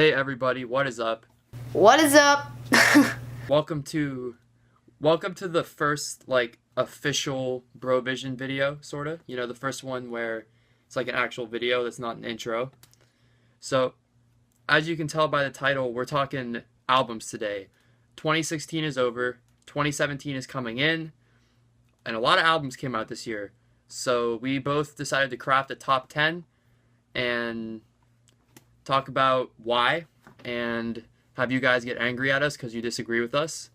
Hey everybody, what is up? What is up? Welcome to welcome to the first official Brovision video, sorta. You know, the first one where it's like an actual video that's not an intro. So, as you can tell by the title, we're talking albums today. 2016 is over, 2017 is coming in, and a lot of albums came out this year. So, we both decided to craft a top 10 and talk about why and have you guys get angry at us because you disagree with us.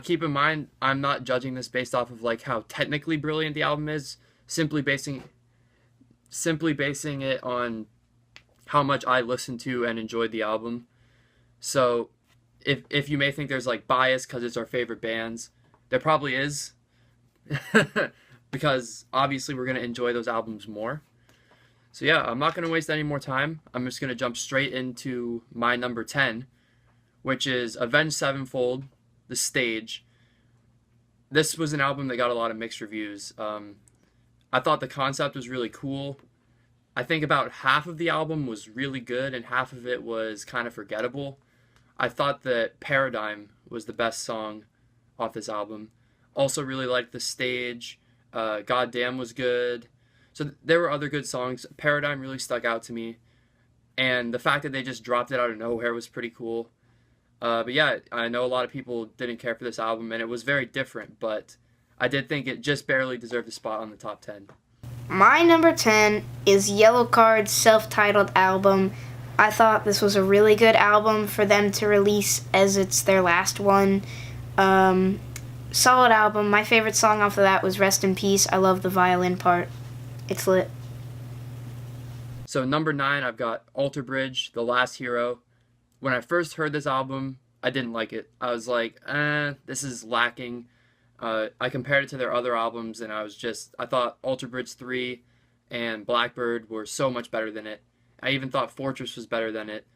Keep in mind, I'm not judging this based off of like how technically brilliant the album is. Simply basing it on how much I listened to and enjoyed the album. So, if you may think there's like bias because it's our favorite bands, there probably is, because obviously we're gonna enjoy those albums more. So yeah, I'm not going to waste any more time. I'm just going to jump straight into my number 10, which is Avenged Sevenfold, The Stage. This was an album that got a lot of mixed reviews. I thought the concept was really cool. I think about half of the album was really good and half of it was kind of forgettable. I thought that Paradigm was the best song off this album. Also really liked The Stage. Goddamn was good. So there were other good songs. Paradigm really stuck out to me, and the fact that they just dropped it out of nowhere was pretty cool. But yeah, I know a lot of people didn't care for this album, and it was very different, but I did think it just barely deserved a spot on the top 10. My number 10 is Yellowcard's self-titled album. I thought this was a really good album for them to release as it's their last one. Solid album. My favorite song off of that was Rest in Peace. I love the violin part. It's lit. So number 9, I've got Alter Bridge, The Last Hero. When I first heard this album, I didn't like it. I was like, this is lacking. I compared it to their other albums, and I thought Alter Bridge 3 and Blackbird were so much better than it. I even thought Fortress was better than it.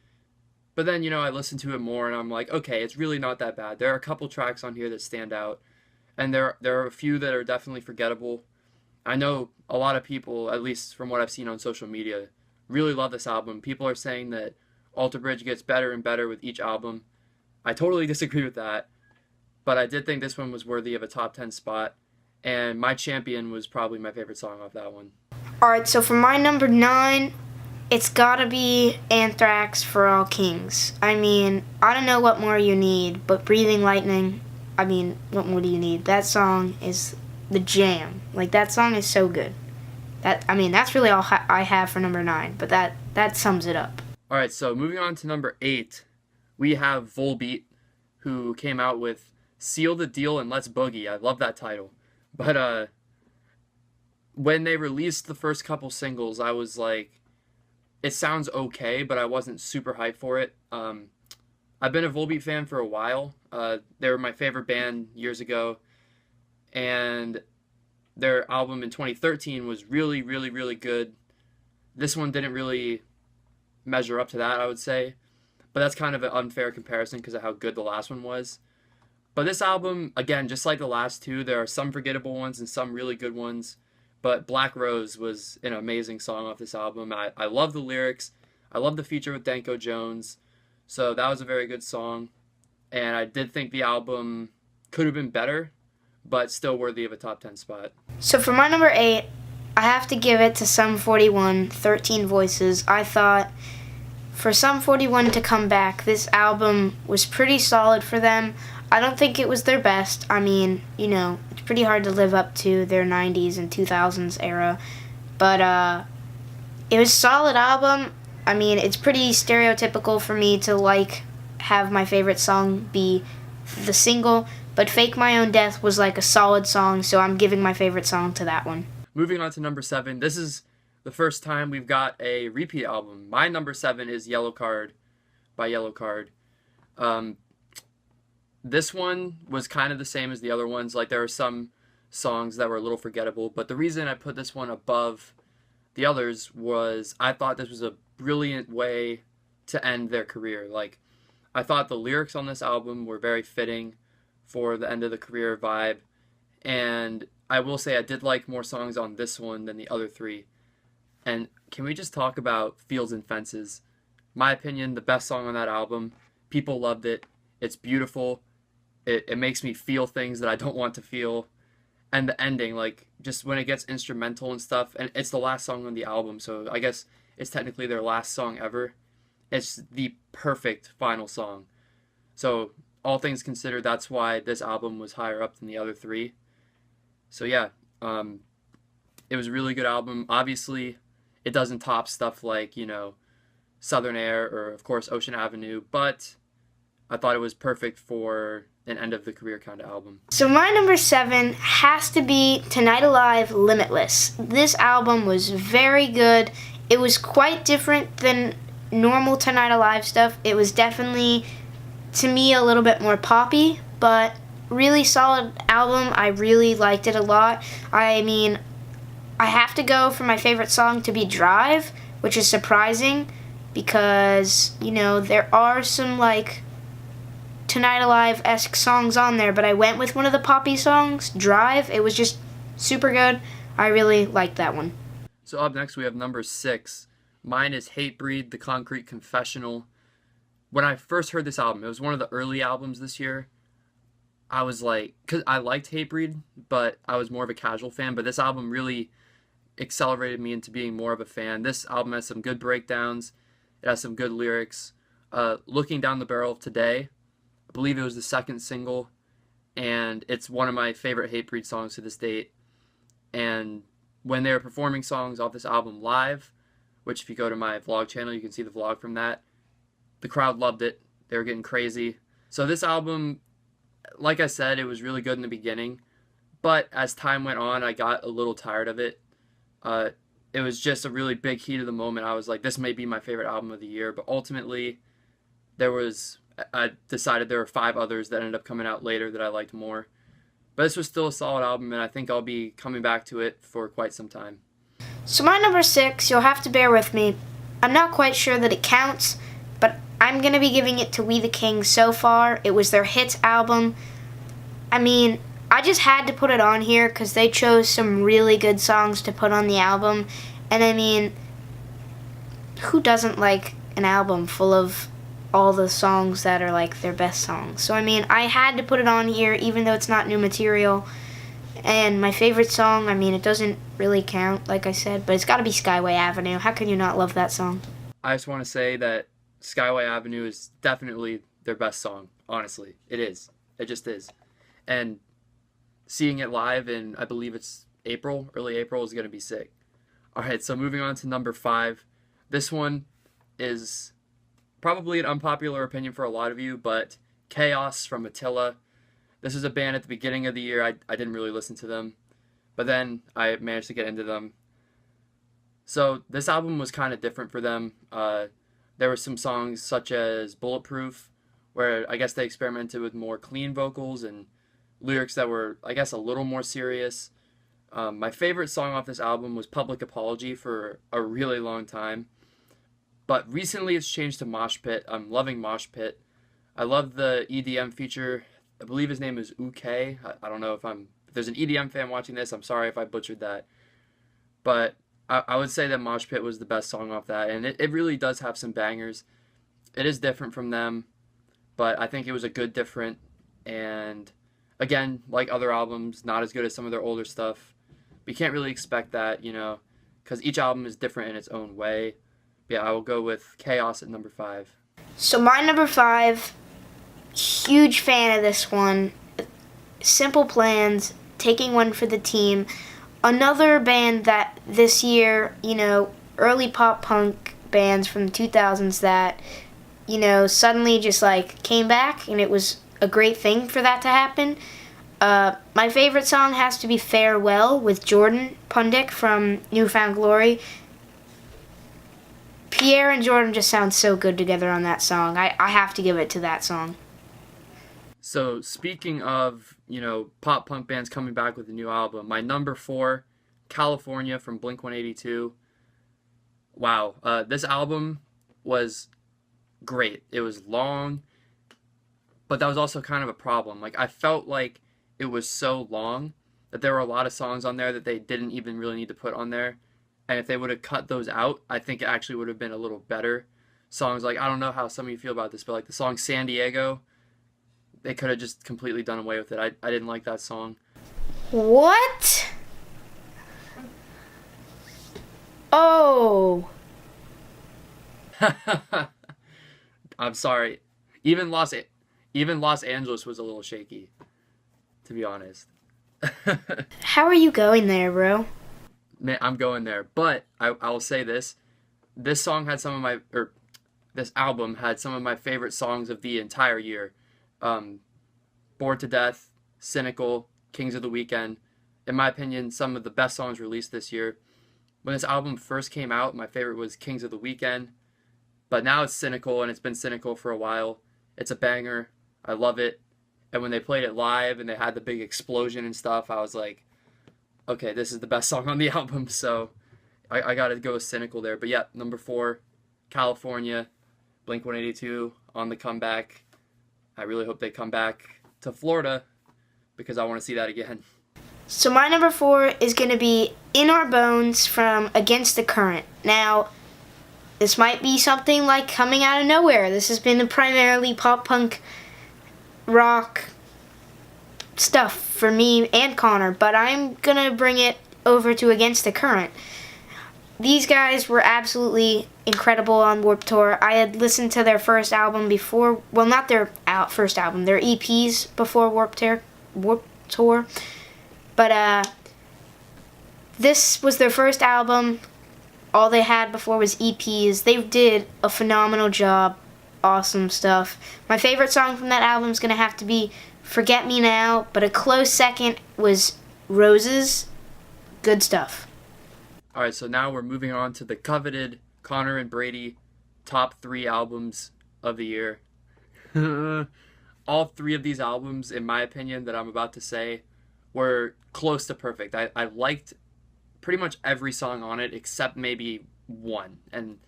But then, I listened to it more, and I'm like, okay, it's really not that bad. There are a couple tracks on here that stand out, and there are a few that are definitely forgettable. I know a lot of people, at least from what I've seen on social media, really love this album. People are saying that Alter Bridge gets better and better with each album. I totally disagree with that, but I did think this one was worthy of a top 10 spot, and My Champion was probably my favorite song off that one. Alright, so for my number 9, it's gotta be Anthrax For All Kings. I don't know what more you need, but Breathing Lightning, what more do you need? That song is the jam. Like, that song is so good. That's really all I have for number 9, but that sums it up. All right, so moving on to number 8, we have Volbeat, who came out with Seal the Deal and Let's Boogie. I love that title. But when they released the first couple singles, I was like, it sounds okay, but I wasn't super hyped for it. I've been a Volbeat fan for a while. They were my favorite band years ago, and their album in 2013 was really, really, really good. This one didn't really measure up to that, I would say. But that's kind of an unfair comparison because of how good the last one was. But this album, again, just like the last two, there are some forgettable ones and some really good ones. But Black Rose was an amazing song off this album. I love the lyrics. I love the feature with Danko Jones. So that was a very good song. And I did think the album could have been better, but still worthy of a top 10 spot. So for my number 8, I have to give it to Sum 41, 13 Voices. I thought for Sum 41 to come back, this album was pretty solid for them. I don't think it was their best. It's pretty hard to live up to their 90s and 2000s era. But it was a solid album. It's pretty stereotypical for me to have my favorite song be the single, but Fake My Own Death was like a solid song, so I'm giving my favorite song to that one. Moving on to number 7, this is the first time we've got a repeat album. My number 7 is Yellowcard by Yellowcard. This one was kind of the same as the other ones. Like, there are some songs that were a little forgettable, but the reason I put this one above the others was I thought this was a brilliant way to end their career. Like, I thought the lyrics on this album were very fitting for the end of the career vibe, and I will say I did like more songs on this one than the other three. And can we just talk about Fields and Fences? My opinion, the best song on that album. People loved it. It's beautiful. It makes me feel things that I don't want to feel. And the ending, like just when it gets instrumental and stuff, and it's the last song on the album, so I guess it's technically their last song ever. It's the perfect final song. So all things considered, that's why this album was higher up than the other three. So yeah, um, it was a really good album. Obviously, it doesn't top stuff like Southern Air or of course Ocean Avenue, but I thought it was perfect for an end of the career kind of album. So my number 7 has to be Tonight Alive Limitless. This album was very good. It was quite different than normal Tonight Alive stuff. It was definitely, to me, a little bit more poppy, but really solid album. I really liked it a lot. I mean, I have to go for my favorite song to be Drive, which is surprising because, there are some like Tonight Alive-esque songs on there, but I went with one of the poppy songs, Drive. It was just super good. I really liked that one. So up next we have number 6. Mine is Hatebreed, The Concrete Confessional. When I first heard this album, it was one of the early albums this year. I was like, because I liked Hatebreed, but I was more of a casual fan. But this album really accelerated me into being more of a fan. This album has some good breakdowns. It has some good lyrics. Looking Down the Barrel of Today, I believe it was the second single, and it's one of my favorite Hatebreed songs to this date. And when they were performing songs off this album live, which if you go to my vlog channel, you can see the vlog from that, the crowd loved it. They were getting crazy. So this album, like I said, it was really good in the beginning, but as time went on, I got a little tired of it. It was just a really big heat of the moment. I was like, this may be my favorite album of the year, but ultimately, I decided there were 5 others that ended up coming out later that I liked more. But this was still a solid album, and I think I'll be coming back to it for quite some time. So my number 6, you'll have to bear with me. I'm not quite sure that it counts, but I'm going to be giving it to We the Kings so far. It was their hits album. I mean, I just had to put it on here because they chose some really good songs to put on the album. And I mean, who doesn't like an album full of all the songs that are like their best songs? So I mean, I had to put it on here even though it's not new material. And my favorite song, I mean, it doesn't really count, like I said, but it's got to be Skyway Avenue. How can you not love that song? I just want to say that Skyway Avenue is definitely their best song, honestly. It is. It just is. And seeing it live in, I believe it's early April, is going to be sick. All right, so moving on to number 5. This one is probably an unpopular opinion for a lot of you, but Chaos from Attila. This is a band at the beginning of the year. I didn't really listen to them, but then I managed to get into them. So this album was kind of different for them. There were some songs such as Bulletproof, where I guess they experimented with more clean vocals and lyrics that were, I guess, a little more serious. My favorite song off this album was Public Apology for a really long time. But recently it's changed to Mosh Pit. I'm loving Mosh Pit. I love the EDM feature. I believe his name is Uke. I don't know if there's an EDM fan watching this. I'm sorry if I butchered that. But I would say that Mosh Pit was the best song off that. And it really does have some bangers. It is different from them. But I think it was a good different. And again, like other albums, not as good as some of their older stuff. But you can't really expect that, because each album is different in its own way. But yeah, I will go with Chaos at number 5. So my number 5, huge fan of this one. Simple Plans, Taking One for the Team. Another band that this year, early pop punk bands from the 2000s that, suddenly just like came back, and it was a great thing for that to happen. My favorite song has to be Farewell with Jordan Pundik from New Found Glory. Pierre and Jordan just sound so good together on that song. I have to give it to that song. So speaking of, pop punk bands coming back with a new album, my number 4, California from Blink-182. Wow, this album was great. It was long, but that was also kind of a problem. Like, I felt like it was so long that there were a lot of songs on there that they didn't even really need to put on there. And if they would have cut those out, I think it actually would have been a little better. Songs like, I don't know how some of you feel about this, but like the song San Diego, they could have just completely done away with it. I didn't like that song. What? Oh. I'm sorry. Even Los Angeles was a little shaky, to be honest. How are you going there, bro? Man, I'm going there. But I'll say this. This song had this album had some of my favorite songs of the entire year. Bored to Death, Cynical, Kings of the Weekend. In my opinion, some of the best songs released this year. When this album first came out, my favorite was Kings of the Weekend. But now it's Cynical, and it's been Cynical for a while. It's a banger. I love it. And when they played it live and they had the big explosion and stuff, I was like, okay, this is the best song on the album. So I got to go with Cynical there. But yeah, number 4, California, Blink-182 on the comeback. I really hope they come back to Florida because I want to see that again. So my number 4 is going to be In Our Bones from Against the Current. Now, this might be something like coming out of nowhere. This has been primarily pop-punk rock stuff for me and Connor, but I'm going to bring it over to Against the Current. These guys were absolutely incredible on Warped Tour. I had listened to their first album before, well, not their first album, their EPs before Warped Tour. But this was their first album. All they had before was EPs. They did a phenomenal job. Awesome stuff. My favorite song from that album is going to have to be Forget Me Now, but a close second was Roses. Good stuff. All right, so now we're moving on to the coveted Conner and Brady top 3 albums of the year. All 3 of these albums, in my opinion, that I'm about to say, were close to perfect. I liked pretty much every song on it except maybe one. And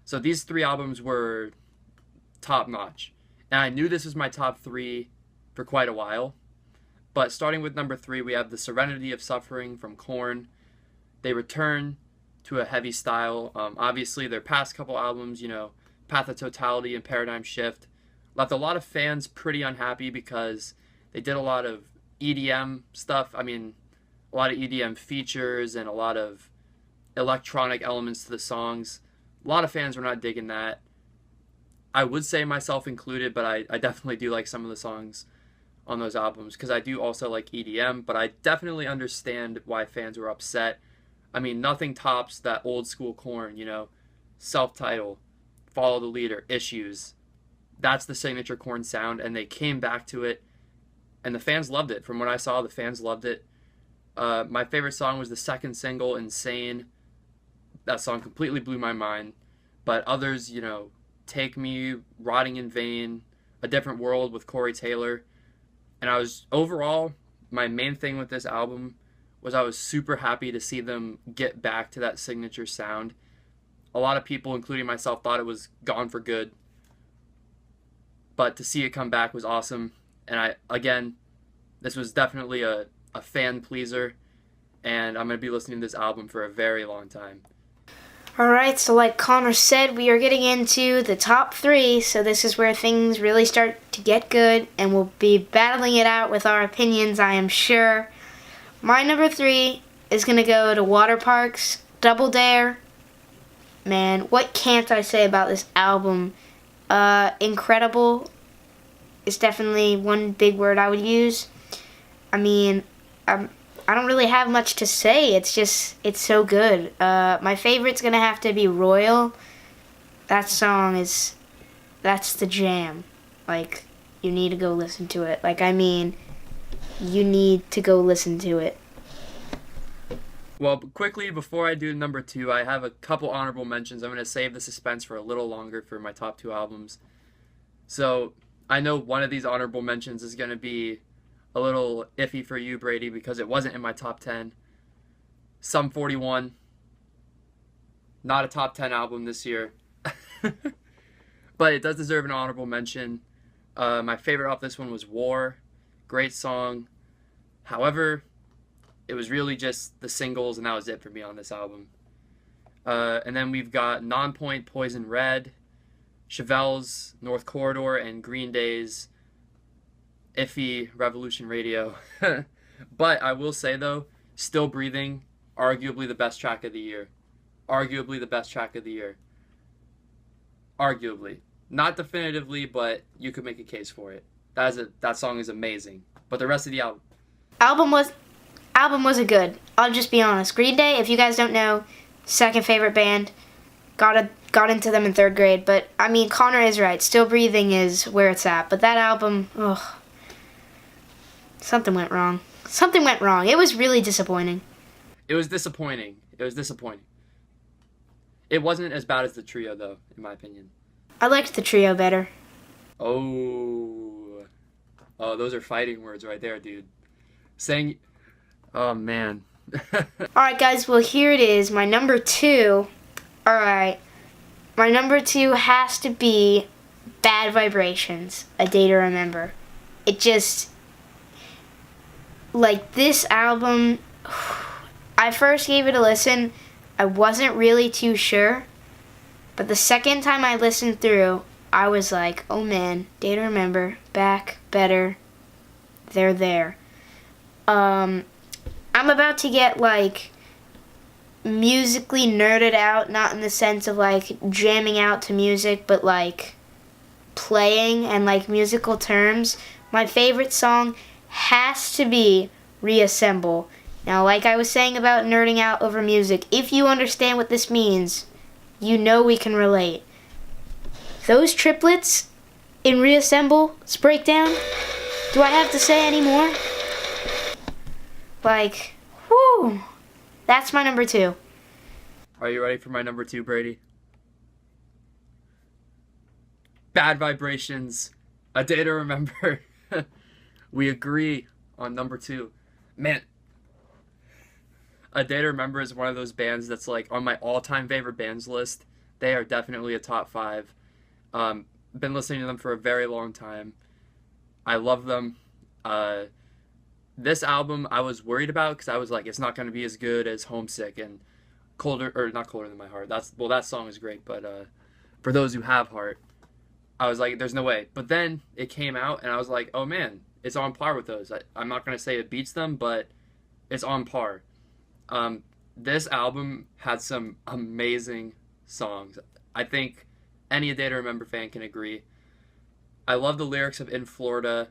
so these 3 albums were top notch. And I knew this was my top 3 for quite a while. But starting with number 3, we have The Serenity of Suffering from Korn. They return to a heavy style. Obviously, their past couple albums, Path of Totality and Paradigm Shift, left a lot of fans pretty unhappy because they did a lot of EDM stuff. I mean, a lot of EDM features and a lot of electronic elements to the songs. A lot of fans were not digging that. I would say myself included, but I definitely do like some of the songs on those albums because I do also like EDM, but I definitely understand why fans were upset. I mean, nothing tops that old school Korn, self-title, Follow the Leader, Issues. That's the signature Korn sound, and they came back to it, and the fans loved it. From what I saw, the fans loved it. My favorite song was the second single, Insane. That song completely blew my mind. But others, Take Me, Rotting in Vain, A Different World with Corey Taylor. And overall, my main thing with this album was I was super happy to see them get back to that signature sound. A lot of people, including myself, thought it was gone for good. But to see it come back was awesome. And this was definitely a fan pleaser. And I'm going to be listening to this album for a very long time. Alright, so like Connor said, we are getting into the top 3, so this is where things really start to get good, and we'll be battling it out with our opinions, I am sure. My number 3 is going to go to Water Parks, Double Dare. Man, what can't I say about this album? Incredible is definitely one big word I would use. I mean, I don't really have much to say. It's so good. My favorite's going to have to be Royal. That song that's the jam. Like, you need to go listen to it. You need to go listen to it. Well, quickly, before I do number 2, I have a couple honorable mentions. I'm going to save the suspense for a little longer for my top 2 albums. So, I know one of these honorable mentions is going to be a little iffy for you, Brady, because it wasn't in my top 10. Sum 41. Not a top 10 album this year. But it does deserve an honorable mention. My favorite off this one was War. Great song. However, it was really just the singles, and that was it for me on this album. And then we've got Nonpoint, Poison Red, Chevelle's North Corridor, and Green Day's Iffy Revolution Radio. But I will say, though, Still Breathing, arguably the best track of the year. Arguably the best track of the year. Arguably. Not definitively, but you could make a case for it. That song is amazing. But the rest of the album wasn't good. I'll just be honest. Green Day, if you guys don't know, second favorite band. Got into them in third grade. But, I mean, Conner is right. Still Breathing is where it's at. But that album, ugh. Something went wrong. Something went wrong. It was really disappointing. It was disappointing. It wasn't as bad as the trio, though, in my opinion. I liked the trio better. Oh, those are fighting words right there, dude. Oh, man. Alright, guys, well, here it is. My number 2. Alright. My number 2 has to be Bad Vibrations, A Day to Remember. It just... Like, this album... I first gave it a listen. I wasn't really too sure. But the second time I listened through, I was like, oh man, Day to Remember, back, better, they're there. I'm about to get, like, musically nerded out, not in the sense of, like, jamming out to music, but, like, playing and, like, musical terms. My favorite song has to be Reassemble. Now, like I was saying about nerding out over music, if you understand what this means, you know we can relate. Those triplets in Reassemble's breakdown, do I have to say any more? Like, whoo, that's my number 2. Are you ready for my number 2, Brady? Bad Vibrations, A Day to Remember. We agree on number 2. Man, A Day to Remember is one of those bands that's like on my all-time favorite bands list. They are definitely a top 5. Been listening to them for a very long time. I love them. This album I was worried about because I was like, it's not going to be as good as Homesick and not Colder Than My Heart. That song is great, but for those who have heart, I was like, there's no way. But then it came out and I was like, oh man, it's on par with those. I'm not going to say it beats them, but it's on par. This album had some amazing songs. I think any A Day to Remember fan can agree. I love the lyrics of In Florida.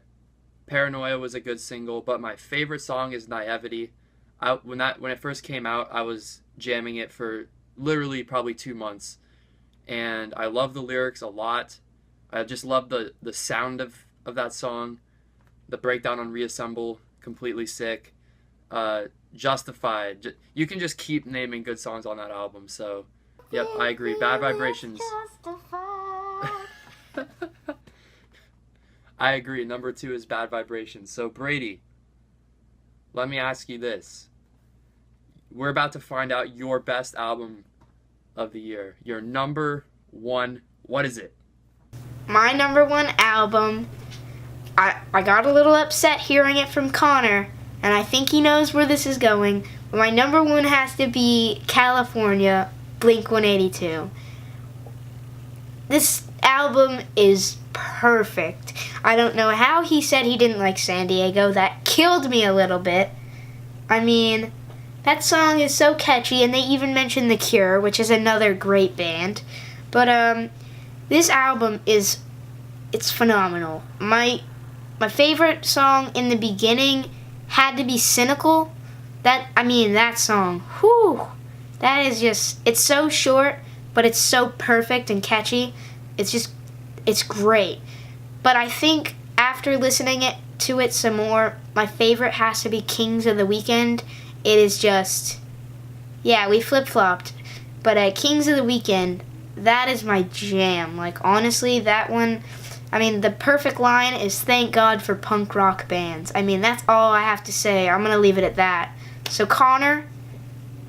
Paranoia was a good single, but my favorite song is Naivety. When it first came out, I was jamming it for literally probably 2 months. And I love the lyrics a lot. I just love the sound of that song. The breakdown on Reassemble, completely sick. Justified. You can just keep naming good songs on that album. So, yep, I agree. Bad Vibrations. I agree. Number 2 is Bad Vibrations. So, Brady, let me ask you this. We're about to find out your best album of the year. Your number 1. What is it? My number 1 album, I got a little upset hearing it from Conner, and I think he knows where this is going. But my number 1 has to be California, Blink-182. This album is perfect. I don't know how he said he didn't like San Diego. That killed me a little bit. I mean, that song is so catchy, and they even mention The Cure, which is another great band. But this album it's phenomenal. My favorite song in the beginning had to be Cynical. That song, whew, that is just, it's so short, but it's so perfect and catchy. It's great. But I think after listening to it some more, my favorite has to be Kings of the Weekend. It is just, yeah, we flip-flopped. But Kings of the Weekend, that is my jam. Like, honestly, that one, the perfect line is thank God for punk rock bands. That's all I have to say. I'm going to leave it at that. So, Conner,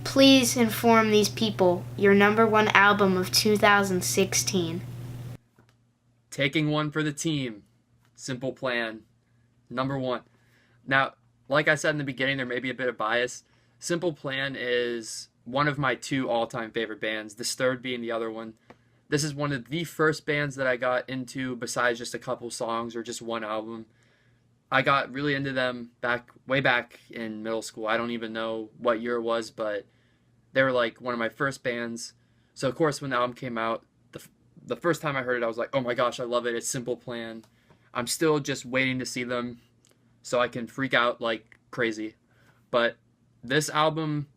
please inform these people your number 1 album of 2016. Taking one for the team. Simple Plan. Number 1. Now, like I said in the beginning, there may be a bit of bias. Simple Plan is one of my two all-time favorite bands, Disturbed being the other one. This is one of the first bands that I got into besides just a couple songs or just one album. I got really into them way back in middle school. I don't even know what year it was, but they were like one of my first bands. So of course when the album came out, the first time I heard it, I was like, oh my gosh, I love it. It's Simple Plan. I'm still just waiting to see them so I can freak out like crazy. But this album,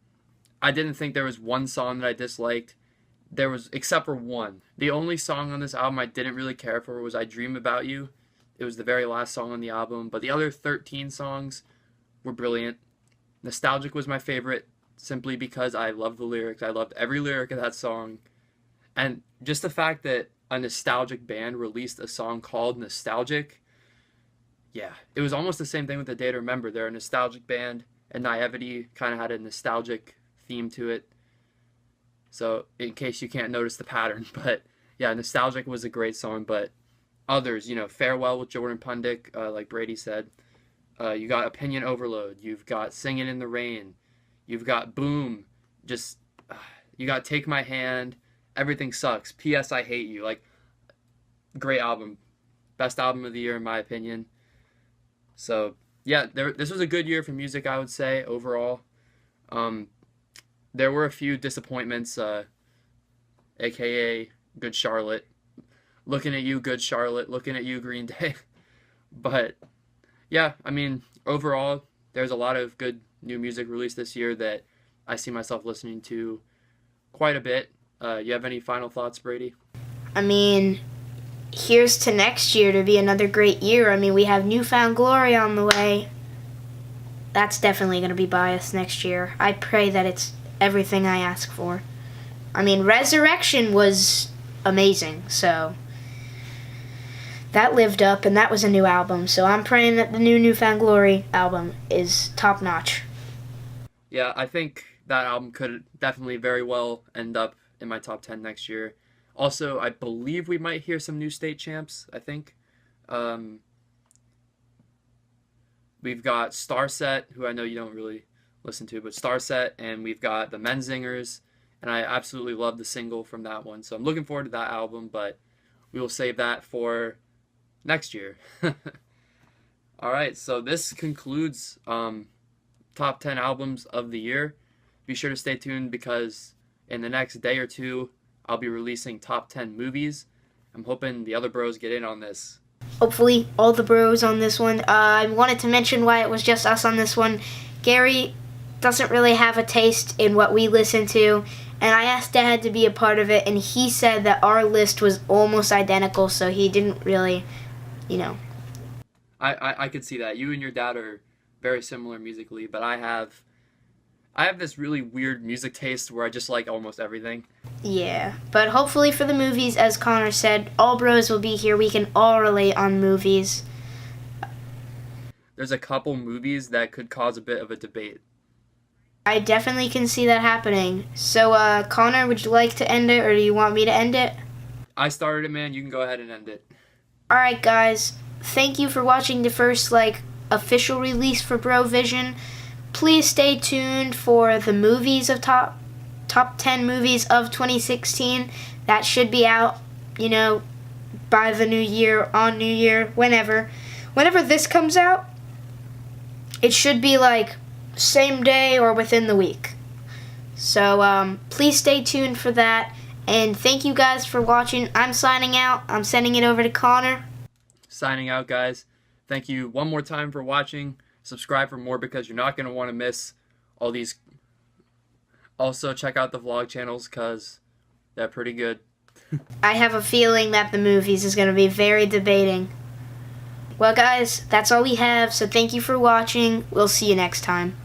I didn't think there was one song that I disliked. There was, except for one. The only song on this album I didn't really care for was I Dream About You. It was the very last song on the album, but the other 13 songs were brilliant. Nostalgic was my favorite simply because I loved the lyrics. I loved every lyric of that song. And just the fact that a nostalgic band released a song called Nostalgic, yeah, it was almost the same thing with The Day to Remember. They're a nostalgic band, and Naivety kind of had a nostalgic theme to it. So in case you can't notice the pattern, but yeah, Nostalgic was a great song, but others, Farewell with Jordan Pundik, like Brady said. You got Opinion Overload. You've got Singing in the Rain. You've got Boom. You got Take My Hand. Everything Sucks. P.S. I Hate You. Like, great album. Best album of the year in my opinion. So, yeah, this was a good year for music, I would say, overall. There were a few disappointments, a.k.a. Good Charlotte. Looking at you, Good Charlotte. Looking at you, Green Day. But, yeah, I mean, overall, there's a lot of good new music released this year that I see myself listening to quite a bit. You have any final thoughts, Brady? I mean, here's to next year to be another great year. I mean, we have Newfound Glory on the way. That's definitely going to be biased next year. I pray that it's everything I ask for. I mean, Resurrection was amazing, so that lived up, and that was a new album. So I'm praying that the new Newfound Glory album is top notch. Yeah, I think that album could definitely very well end up in my top 10 next year. Also, I believe we might hear some new state champs, I think. We've got Starset, who I know you don't really listen to, but Starset, and we've got the Menzingers, and I absolutely love the single from that one. So I'm looking forward to that album, but we will save that for next year. All right, so this concludes top 10 albums of the year. Be sure to stay tuned because in the next day or two, I'll be releasing top 10 movies. I'm hoping the other bros get in on this. Hopefully, all the bros on this one. I wanted to mention why it was just us on this one. Gary doesn't really have a taste in what we listen to, and I asked Dad to be a part of it, and he said that our list was almost identical, so he didn't really, I could see that. You and your dad are very similar musically, but I have this really weird music taste where I just like almost everything. Yeah, but hopefully for the movies, as Connor said, all bros will be here. We can all relate on movies. There's a couple movies that could cause a bit of a debate. I definitely can see that happening. So, Connor, would you like to end it, or do you want me to end it? I started it, man. You can go ahead and end it. Alright, guys. Thank you for watching the first, official release for Brovision. Please stay tuned for the movies of top 10 movies of 2016. That should be out, by the new year, on New Year, whenever. Whenever this comes out, it should be same day or within the week. So please stay tuned for that. And thank you guys for watching. I'm signing out. I'm sending it over to Connor. Signing out, guys. Thank you one more time for watching. Subscribe for more because you're not going to want to miss all these. Also, check out the vlog channels because they're pretty good. I have a feeling that the movies is going to be very debating. Well, guys, that's all we have, so thank you for watching. We'll see you next time.